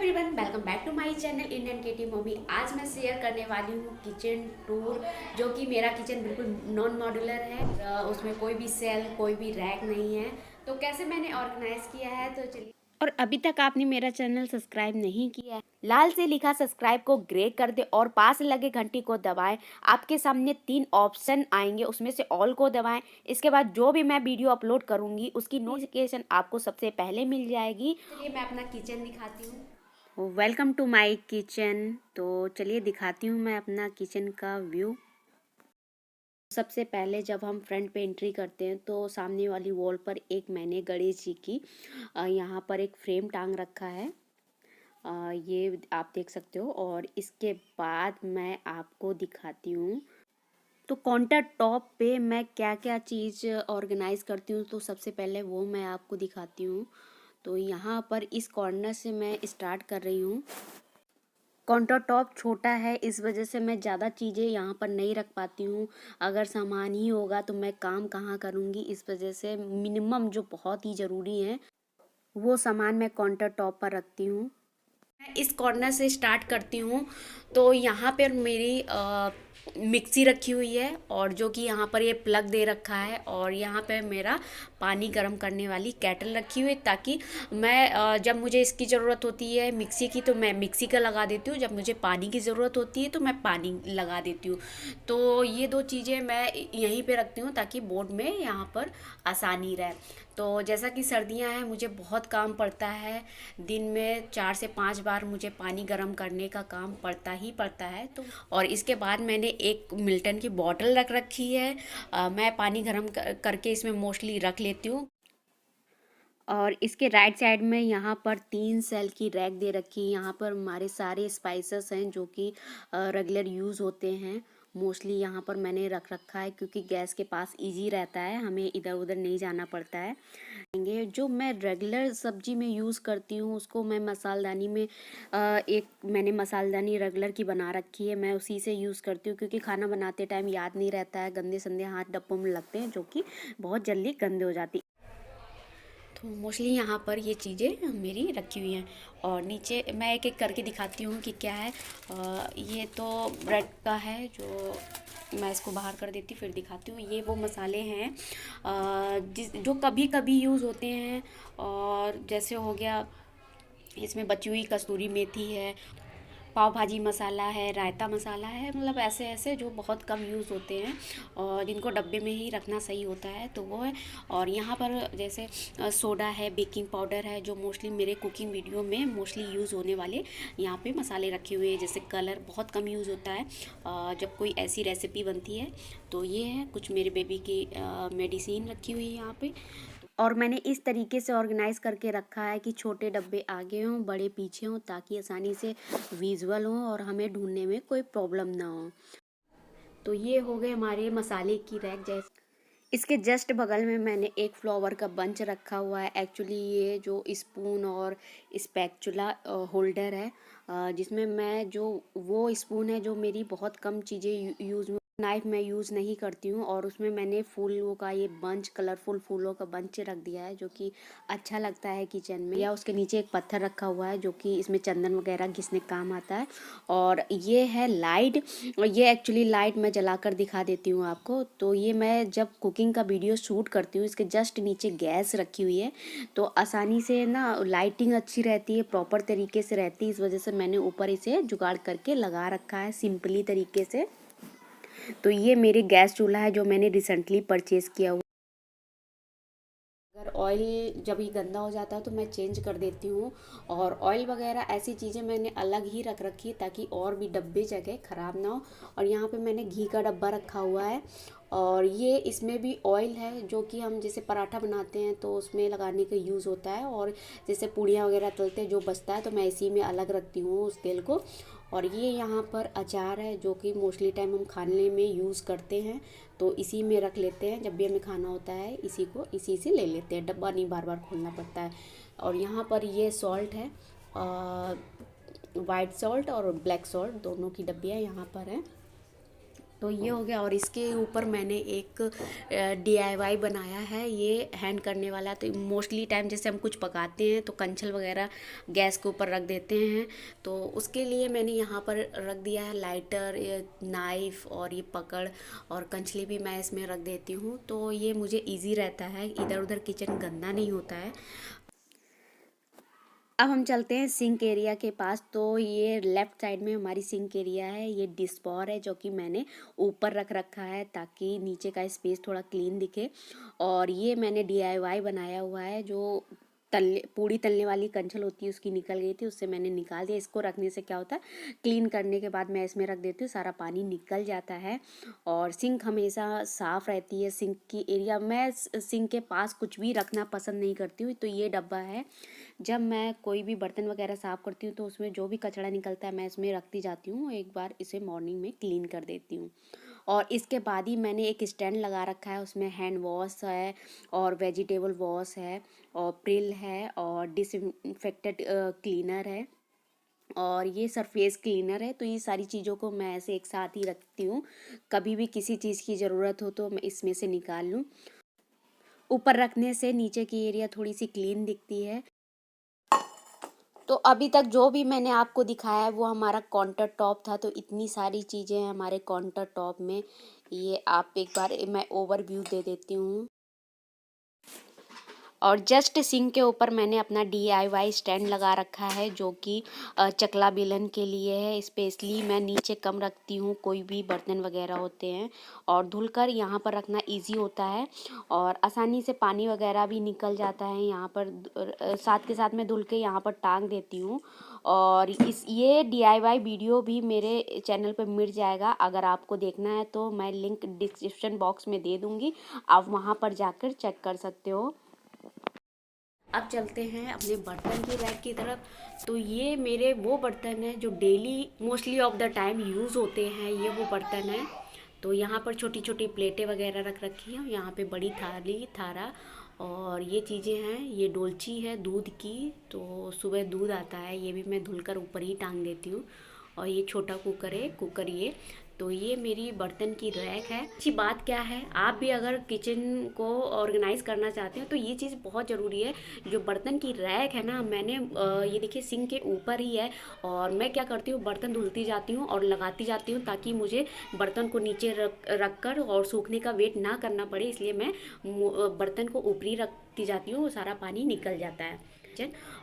Everyone, welcome back to my channel Indian KT mummy. आज मैं share करने वाली हूँ किचन टूर, जो कि मेरा किचन बिल्कुल नॉन मॉड्यूलर है। उसमें कोई भी सेल, कोई भी रैक नहीं है। तो कैसे मैंने ऑर्गेनाइज किया है, तो चलिए। और अभी तक आपने मेरा चैनल सब्सक्राइब नहीं किया है, लाल से लिखा सब्सक्राइब को ग्रे कर दे और पास लगे घंटी को दबाएं। आपके सामने 3 ऑप्शन आएंगे, उसमें से ऑल को दबाएं। इसके बाद जो भी मैं वीडियो अपलोड करूंगी उसकी नोटिफिकेशन आपको सबसे पहले मिल जाएगी। चलिए मैं अपना किचन दिखाती हूँ। Welcome to my kitchen. तो चलिए दिखाती हूँ मैं अपना किचन का व्यू। सबसे पहले जब हम फ्रंट पे एंट्री करते हैं तो सामने वाली वॉल पर एक मैंने गणेश जी की यहाँ पर एक फ्रेम टांग रखा है। ये आप देख सकते हो। और इसके बाद मैं आपको दिखाती हूँ तो काउंटर टॉप पे मैं क्या क्या चीज़ ऑर्गेनाइज करती हूँ। तो सबसे पहले वो मैं आपको दिखाती हूँ। तो यहाँ पर इस कॉर्नर से मैं स्टार्ट कर रही हूँ। काउंटर टॉप छोटा है, इस वजह से मैं ज़्यादा चीज़ें यहाँ पर नहीं रख पाती हूँ। अगर सामान ही होगा तो मैं काम कहाँ करूँगी, इस वजह से मिनिमम जो बहुत ही ज़रूरी है वो सामान मैं काउंटर टॉप पर रखती हूँ। मैं इस कॉर्नर से स्टार्ट करती हूँ। तो यहाँ पर मेरी मिक्सी रखी हुई है, और जो कि यहाँ पर ये प्लग दे रखा है। और यहाँ पे मेरा पानी गर्म करने वाली केटल रखी हुई है, ताकि मैं जब मुझे इसकी ज़रूरत होती है मिक्सी की, तो मैं मिक्सी का लगा देती हूँ। जब मुझे पानी की ज़रूरत होती है तो मैं पानी लगा देती हूँ। तो ये दो चीज़ें मैं यहीं पे रखती हूँ ताकि बोर्ड में यहाँ पर आसानी रहे। तो जैसा कि सर्दियाँ हैं, मुझे बहुत काम पड़ता है। दिन में 4 से 5 बार मुझे पानी गर्म करने का काम पड़ता ही पड़ता है। तो और इसके बाद मैंने एक मिल्टन की बॉटल रख रखी है। मैं पानी गर्म करके इसमें मोस्टली रख लेती हूँ। और इसके राइट साइड में यहाँ पर 3 सेल की रैक दे रखी है। यहाँ पर हमारे सारे स्पाइसेस हैं जो कि रेगुलर यूज़ होते हैं। मोस्टली यहाँ पर मैंने रख रखा है क्योंकि गैस के पास इजी रहता है, हमें इधर उधर नहीं जाना पड़ता है। जो मैं रेगुलर सब्जी में यूज़ करती हूँ उसको मैं मसालदानी में एक मैंने मसालदानी रेगुलर की बना रखी है, मैं उसी से यूज़ करती हूँ। क्योंकि खाना बनाते टाइम याद नहीं रहता है, गंदे संदे हाथ डब्बों में लगते हैं जो कि बहुत जल्दी गंदे हो जाती। तो मोस्टली यहाँ पर ये चीज़ें मेरी रखी हुई हैं। और नीचे मैं एक एक करके दिखाती हूँ कि क्या है। ये तो ब्रेड का है, जो मैं इसको बाहर कर देती फिर दिखाती हूँ। ये वो मसाले हैं जो कभी कभी यूज़ होते हैं। और जैसे हो गया, इसमें बची हुई कसूरी मेथी है, पाव भाजी मसाला है, रायता मसाला है, मतलब ऐसे ऐसे जो बहुत कम यूज़ होते हैं और जिनको डब्बे में ही रखना सही होता है, तो वो है। और यहाँ पर जैसे सोडा है, बेकिंग पाउडर है, जो मोस्टली मेरे कुकिंग वीडियो में मोस्टली यूज़ होने वाले यहाँ पे मसाले रखे हुए हैं। जैसे कलर बहुत कम यूज़ होता है जब कोई ऐसी रेसिपी बनती है। तो ये है कुछ मेरे बेबी की मेडिसिन रखी हुई है यहाँ पे। और मैंने इस तरीके से ऑर्गेनाइज करके रखा है कि छोटे डब्बे आगे हों, बड़े पीछे हों, ताकि आसानी से विजुअल हों और हमें ढूंढने में कोई प्रॉब्लम ना हो। तो ये हो गए हमारे मसाले की रैक। जैसे इसके जस्ट बगल में मैंने एक फ्लावर का बंच रखा हुआ है। एक्चुअली ये जो स्पून और स्पैचुला होल्डर है, जिसमें मैं जो वो स्पून है जो मेरी बहुत कम चीज़ें यूज़, नाइफ मैं यूज़ नहीं करती हूँ। और उसमें मैंने फूलों का ये बंच, कलरफुल फूलों का बंच रख दिया है, जो कि अच्छा लगता है किचन में। या उसके नीचे एक पत्थर रखा हुआ है जो कि इसमें चंदन वगैरह घिसने काम आता है। और ये है लाइट, और ये एक्चुअली लाइट मैं जलाकर दिखा देती हूँ आपको। तो ये मैं जब कुकिंग का वीडियो शूट करती हूँ, इसके जस्ट नीचे गैस रखी हुई है, तो आसानी से ना लाइटिंग अच्छी रहती है, प्रॉपर तरीके से रहती है। इस वजह से मैंने ऊपर इसे जुगाड़ करके लगा रखा है सिंपली तरीके से। तो ये मेरे गैस चूल्हा है जो मैंने रिसेंटली परचेज़ किया हुआ। अगर ऑयल जब ही गंदा हो जाता है तो मैं चेंज कर देती हूँ। और ऑयल वगैरह ऐसी चीज़ें मैंने अलग ही रख रखी है ताकि और भी डब्बे जगह ख़राब ना हो। और यहाँ पे मैंने घी का डब्बा रखा हुआ है, और ये इसमें भी ऑयल है जो कि हम जैसे पराठा बनाते हैं तो उसमें लगाने का यूज़ होता है। और जैसे पूड़ियाँ वगैरह तलते हैं जो बचता है तो मैं इसी में अलग रखती हूँ उस तेल को। और ये यहाँ पर अचार है जो कि मोस्टली टाइम हम खाने में यूज़ करते हैं, तो इसी में रख लेते हैं। जब भी हमें खाना होता है इसी को इसी से ले लेते हैं, डब्बा नहीं बार बार खोलना पड़ता है। और यहाँ पर ये सॉल्ट है, वाइट सॉल्ट और ब्लैक सॉल्ट दोनों की डब्बियाँ यहाँ पर हैं। तो ये हो गया। और इसके ऊपर मैंने एक DIY बनाया है, ये हैंड करने वाला। तो मोस्टली टाइम जैसे हम कुछ पकाते हैं तो कंछल वगैरह गैस के ऊपर रख देते हैं, तो उसके लिए मैंने यहाँ पर रख दिया है लाइटर, ये नाइफ़ और ये पकड़ और कंछली भी मैं इसमें रख देती हूँ। तो ये मुझे ईज़ी रहता है, इधर उधर किचन गंदा नहीं होता है। अब हम चलते हैं सिंक एरिया के पास। तो ये लेफ़्ट साइड में हमारी सिंक एरिया है। ये डिस्पॉर है जो कि मैंने ऊपर रख रखा है ताकि नीचे का स्पेस थोड़ा क्लीन दिखे। और ये मैंने DIY बनाया हुआ है, जो तलने पूड़ी तलने वाली कंछल होती है उसकी निकल गई थी, उससे मैंने निकाल दिया। इसको रखने से क्या होता है, क्लीन करने के बाद मैं इसमें रख देती हूँ, सारा पानी निकल जाता है और सिंक हमेशा साफ़ रहती है। सिंक की एरिया, मैं सिंक के पास कुछ भी रखना पसंद नहीं करती हूँ। तो ये डब्बा है, जब मैं कोई भी बर्तन वगैरह साफ़ करती हूँ तो उसमें जो भी कचरा निकलता है मैं इसमें रखती जाती हूँ। एक बार इसे मॉर्निंग में क्लीन कर देती हूँ। और इसके बाद ही मैंने एक स्टैंड लगा रखा है, उसमें हैंड वॉश है और वेजिटेबल वॉश है और प्रिल है और डिसइंफेक्टेड क्लीनर है और ये सरफेस क्लीनर है। तो ये सारी चीज़ों को मैं ऐसे एक साथ ही रखती हूँ, कभी भी किसी चीज़ की ज़रूरत हो तो मैं इसमें से निकाल लूँ। ऊपर रखने से नीचे की एरिया थोड़ी सी क्लीन दिखती है। तो अभी तक जो भी मैंने आपको दिखाया है वो हमारा काउंटर टॉप था। तो इतनी सारी चीज़ें हैं हमारे काउंटर टॉप में, ये आप एक बार मैं ओवरव्यू दे देती हूँ। और जस्ट सिंक के ऊपर मैंने अपना DIY स्टैंड लगा रखा है जो कि चकला बेलन के लिए है। स्पेशली मैं नीचे कम रखती हूँ, कोई भी बर्तन वगैरह होते हैं और धुलकर यहाँ पर रखना इजी होता है और आसानी से पानी वगैरह भी निकल जाता है यहाँ पर। साथ के साथ मैं धुल के यहाँ पर टांग देती हूँ। और ये DIY वीडियो भी मेरे चैनल पर मिल जाएगा, अगर आपको देखना है तो मैं लिंक डिस्क्रिप्शन बॉक्स में दे दूँगी, आप वहाँ पर जाकर चेक कर सकते हो। अब चलते हैं अपने बर्तन की रैक की तरफ। तो ये मेरे वो बर्तन हैं जो daily mostly of the time use होते हैं, ये वो बर्तन हैं। तो यहाँ पर छोटी छोटी प्लेटें वगैरह रख रखी हैं, यहाँ पे बड़ी थाली थारा और ये चीज़ें हैं। ये डोलची है दूध की, तो सुबह दूध आता है, ये भी मैं धुलकर ऊपर ही टांग देती हूँ। और ये छोटा कुकर है, कुकर ये। तो ये मेरी बर्तन की रैक है। अच्छी बात क्या है, आप भी अगर किचन को ऑर्गेनाइज़ करना चाहते हो तो ये चीज़ बहुत ज़रूरी है। जो बर्तन की रैक है ना, मैंने ये देखिए सिंक के ऊपर ही है और मैं क्या करती हूँ, बर्तन धुलती जाती हूँ और लगाती जाती हूँ ताकि मुझे बर्तन को नीचे रख कर और सूखने का वेट ना करना पड़े। इसलिए मैं बर्तन को ऊपरी रखती जाती हूँ, वो सारा पानी निकल जाता है।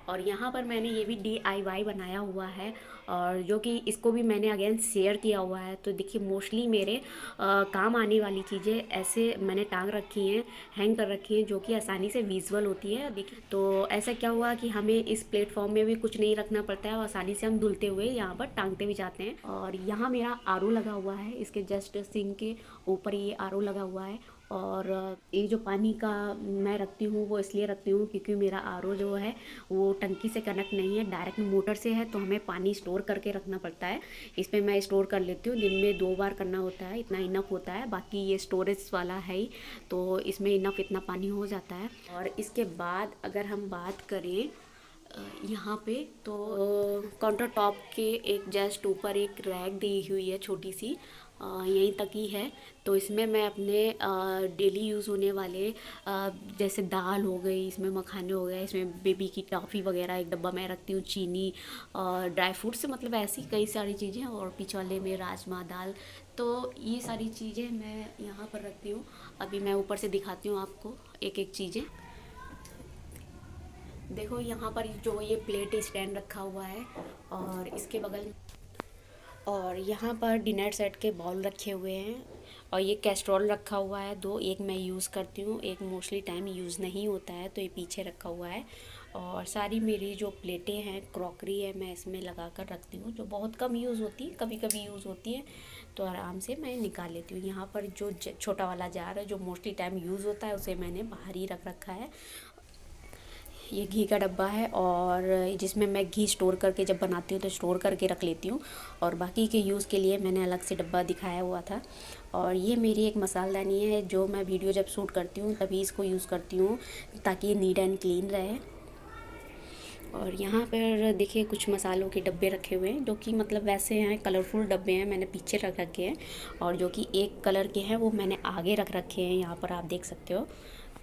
और यहाँ पर मैंने ये भी DIY बनाया हुआ है और जो कि इसको भी मैंने अगेन शेयर किया हुआ है। तो देखिए मोस्टली मेरे काम आने वाली चीज़ें ऐसे मैंने टांग रखी हैं, हैंग कर रखी हैं, जो कि आसानी से विजुअल होती है। देखिए तो ऐसा क्या हुआ कि हमें इस प्लेटफॉर्म में भी कुछ नहीं रखना पड़ता है और आसानी से हम धुलते हुए यहाँ पर टांगते भी जाते हैं। और यहाँ मेरा RO लगा हुआ है, इसके जस्ट सिंक के ऊपर ये RO लगा हुआ है। और ये जो पानी का मैं रखती हूँ वो इसलिए रखती हूँ क्योंकि मेरा RO जो है वो टंकी से कनेक्ट नहीं है, डायरेक्ट मोटर से है, तो हमें पानी स्टोर करके रखना पड़ता है। इसमें मैं स्टोर कर लेती हूँ, दिन में 2 बार करना होता है, इतना इनफ होता है। बाकी ये स्टोरेज वाला है ही, तो इसमें इनफ इतना पानी हो जाता है। और इसके बाद अगर हम बात करें यहाँ पे, तो काउंटर टॉप के एक जस्ट ऊपर एक रैक दी हुई है छोटी सी, यहीं तक ही है। तो इसमें मैं अपने डेली यूज़ होने वाले जैसे दाल हो गई, इसमें मखाने हो गए, इसमें बेबी की टॉफ़ी वगैरह एक डब्बा मैं रखती हूँ, चीनी और ड्राई फ्रूट्स, मतलब ऐसी कई सारी चीज़ें। और पीछे वाले में राजमा दाल, तो ये सारी चीज़ें मैं यहाँ पर रखती हूँ। अभी मैं ऊपर से दिखाती हूँ आपको एक एक चीज़ें। देखो यहाँ पर जो ये प्लेट स्टैंड रखा हुआ है और इसके बगल, और यहाँ पर डिनर सेट के बाउल रखे हुए हैं और ये कैस्ट्रॉल रखा हुआ है 2, एक मैं यूज़ करती हूँ, एक मोस्टली टाइम यूज़ नहीं होता है, तो ये पीछे रखा हुआ है। और सारी मेरी जो प्लेटें हैं, क्रॉकरी है, मैं इसमें लगा कर रखती हूँ, जो बहुत कम यूज़ होती है, कभी कभी यूज़ होती है, तो आराम से मैं निकाल लेती हूँ। यहाँ पर जो छोटा वाला जार है जो मोस्टली टाइम यूज़ होता है उसे मैंने बाहर ही रख रखा है। ये घी का डब्बा है और जिसमें मैं घी स्टोर करके जब बनाती हूँ तो स्टोर करके रख लेती हूँ, और बाकी के यूज़ के लिए मैंने अलग से डब्बा दिखाया हुआ था। और ये मेरी एक मसालदानी है जो मैं वीडियो जब शूट करती हूँ तभी इसको यूज़ करती हूँ ताकि ये नीट एंड क्लीन रहे। और यहाँ पर देखिए कुछ मसालों के डब्बे रखे हुए हैं, जो कि मतलब वैसे हैं, कलरफुल डब्बे हैं, मैंने पीछे रख रखे हैं। और जो कि एक कलर के हैं वो मैंने आगे रख रखे हैं, यहाँ पर आप देख सकते हो।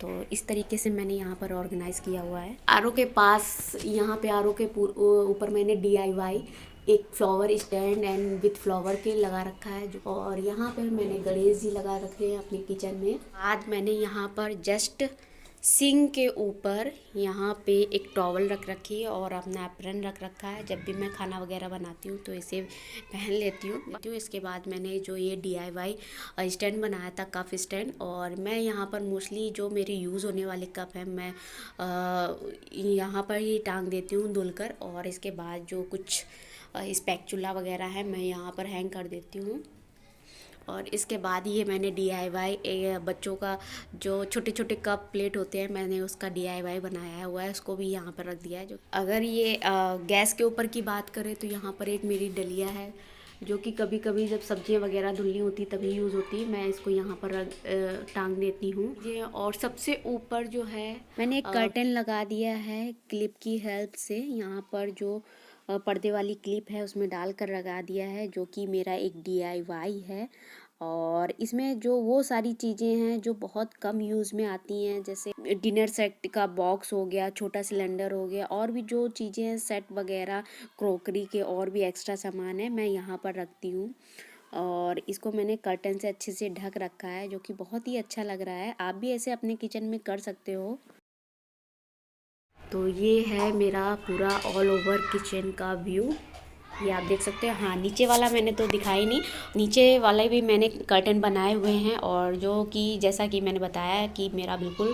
तो इस तरीके से मैंने यहाँ पर ऑर्गेनाइज़ किया हुआ है। आरओ के पास, यहाँ पे आरओ के ऊपर मैंने DIY एक flower stand and with flower के लगा रखा है और यहाँ पर मैंने गणेश जी लगा रखे हैं अपने किचन में। आज मैंने यहाँ पर जस्ट सिंक के ऊपर यहाँ पे एक टॉवल रख रखी है और अपना एप्रन रख रखा है। जब भी मैं खाना वगैरह बनाती हूँ तो इसे पहन लेती हूँ। इसके बाद मैंने जो ये DIY स्टैंड बनाया था, कप स्टैंड, और मैं यहाँ पर मोस्टली जो मेरे यूज़ होने वाले कप हैं मैं यहाँ पर ही टांग देती हूँ धुलकर। और इसके बाद जो कुछ स्पैचुला वगैरह है मैं यहाँ पर हैंग कर देती हूँ। और इसके बाद ये मैंने DIY बच्चों का जो छोटे छोटे कप प्लेट होते हैं, मैंने उसका DIY बनाया हुआ है, उसको भी यहाँ पर रख दिया है। जो अगर ये गैस के ऊपर की बात करें तो यहाँ पर एक मेरी डलिया है, जो कि कभी कभी जब सब्जियां वगैरह धुलनी होती तभी यूज़ होती है, मैं इसको यहाँ पर टांग देती हूँ ये। और सबसे ऊपर जो है मैंने एक कर्टन लगा दिया है क्लिप की हेल्प से। यहाँ पर जो पर्दे वाली क्लिप है उसमें डाल कर लगा दिया है, जो कि मेरा एक DIY है। और इसमें जो वो सारी चीज़ें हैं जो बहुत कम यूज़ में आती हैं, जैसे डिनर सेट का बॉक्स हो गया, छोटा सिलेंडर हो गया, और भी जो चीज़ें हैं सेट वगैरह, क्रोकरी के और भी एक्स्ट्रा सामान है, मैं यहाँ पर रखती हूँ। और इसको मैंने कर्टन से अच्छे से ढक रखा है, जो कि बहुत ही अच्छा लग रहा है। आप भी ऐसे अपने किचन में कर सकते हो। तो ये है मेरा पूरा ऑल ओवर किचन का व्यू, ये आप देख सकते हैं। हाँ, नीचे वाला मैंने तो दिखाई नहीं, नीचे वाले भी मैंने कर्टन बनाए हुए हैं। और जो कि जैसा कि मैंने बताया कि मेरा बिल्कुल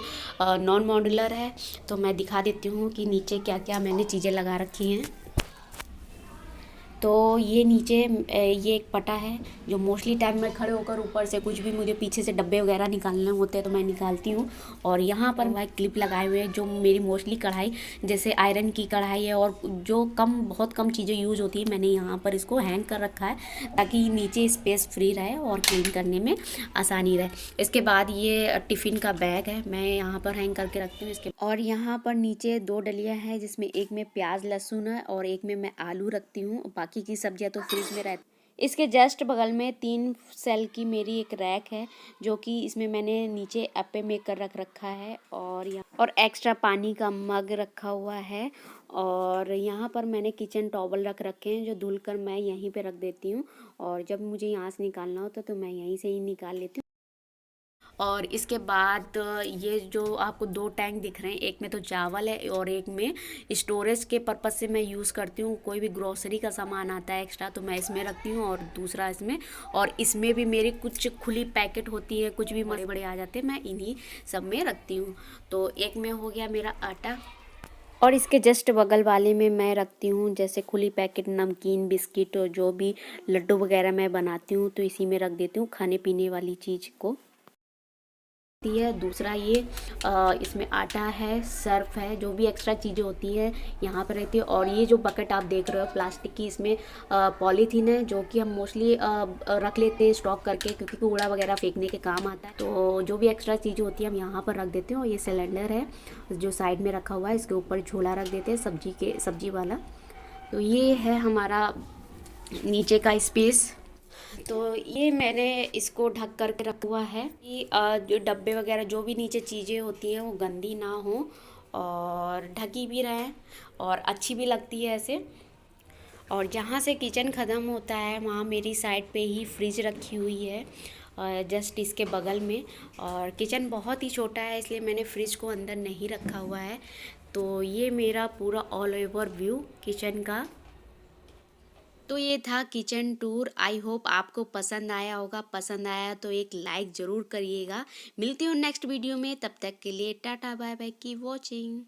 नॉन मॉड्यूलर है, तो मैं दिखा देती हूँ कि नीचे क्या क्या मैंने चीज़ें लगा रखी हैं। तो ये नीचे ये एक पटा है, जो मोस्टली टाइम में खड़े होकर ऊपर से कुछ भी मुझे पीछे से डब्बे वगैरह निकालने होते हैं तो मैं निकालती हूँ। और यहाँ पर वह क्लिप लगाए हुए हैं, जो मेरी मोस्टली कढ़ाई, जैसे आयरन की कढ़ाई है और जो बहुत कम चीज़ें यूज़ होती है, मैंने यहाँ पर इसको हैंग कर रखा है ताकि नीचे स्पेस फ्री रहे और क्लीन करने में आसानी रहे। इसके बाद ये टिफ़िन का बैग है, मैं यहाँ पर हैंग करके रखती हूँ। इसके और यहाँ पर नीचे 2 डलियाँ हैं, जिसमें एक में प्याज लहसुन है और एक में मैं आलू रखती हूँ। बाकी की सब्जियां तो फ्रिज में रहती। इसके जस्ट बगल में 3 सेल की मेरी एक रैक है, जो कि इसमें मैंने नीचे एप्पे मेकर रख रखा है। और यहाँ और एक्स्ट्रा पानी का मग रखा हुआ है। और यहाँ पर मैंने किचन टॉवल रख रखे हैं, जो धुलकर मैं यहीं पे रख देती हूँ। और जब मुझे यहाँ से निकालना होता तो मैं यहीं से ही निकाल लेती हूँ। और इसके बाद ये जो आपको 2 टैंक दिख रहे हैं, एक में तो चावल है और एक में स्टोरेज के पर्पज़ से मैं यूज़ करती हूँ। कोई भी ग्रोसरी का सामान आता है एक्स्ट्रा तो मैं इसमें रखती हूँ, और दूसरा इसमें। और इसमें भी मेरी कुछ खुली पैकेट होती है, कुछ भी बड़े बड़े आ जाते हैं, मैं इन्हीं सब में रखती हूँ। तो एक में हो गया मेरा आटा, और इसके जस्ट बगल वाले में मैं रखती हूँ जैसे खुली पैकेट नमकीन, बिस्किट, और जो भी लड्डू वगैरह मैं बनाती हूँ तो इसी में रख देती हूँ, खाने पीने वाली चीज़ को है। दूसरा ये इसमें आटा है, सर्फ है, जो भी एक्स्ट्रा चीज़ें होती हैं यहाँ पर रहती है। और ये जो बकेट आप देख रहे हो प्लास्टिक की, इसमें पॉलीथीन है, जो कि हम मोस्टली रख लेते हैं स्टॉक करके, क्योंकि कूड़ा वगैरह फेंकने के काम आता है। तो जो भी एक्स्ट्रा चीज़ें होती हैं हम यहाँ पर रख देते हैं। और ये सिलेंडर है जो साइड में रखा हुआ है, इसके ऊपर झोला रख देते हैं सब्जी वाला। तो ये है हमारा नीचे का स्पेस। तो ये मैंने इसको ढक करके रखा हुआ है कि जो डब्बे वगैरह जो भी नीचे चीज़ें होती हैं वो गंदी ना हो, और ढकी भी रहें और अच्छी भी लगती है ऐसे। और जहाँ से किचन ख़त्म होता है वहाँ मेरी साइड पे ही फ्रिज रखी हुई है, जस्ट इसके बगल में। और किचन बहुत ही छोटा है, इसलिए मैंने फ्रिज को अंदर नहीं रखा हुआ है। तो ये मेरा पूरा ऑल ओवर व्यू किचन का। तो ये था किचन टूर। आई होप आपको पसंद आया होगा। पसंद आया तो एक लाइक ज़रूर करिएगा। मिलती हूँ नेक्स्ट वीडियो में, तब तक के लिए tata bye bye, keep watching.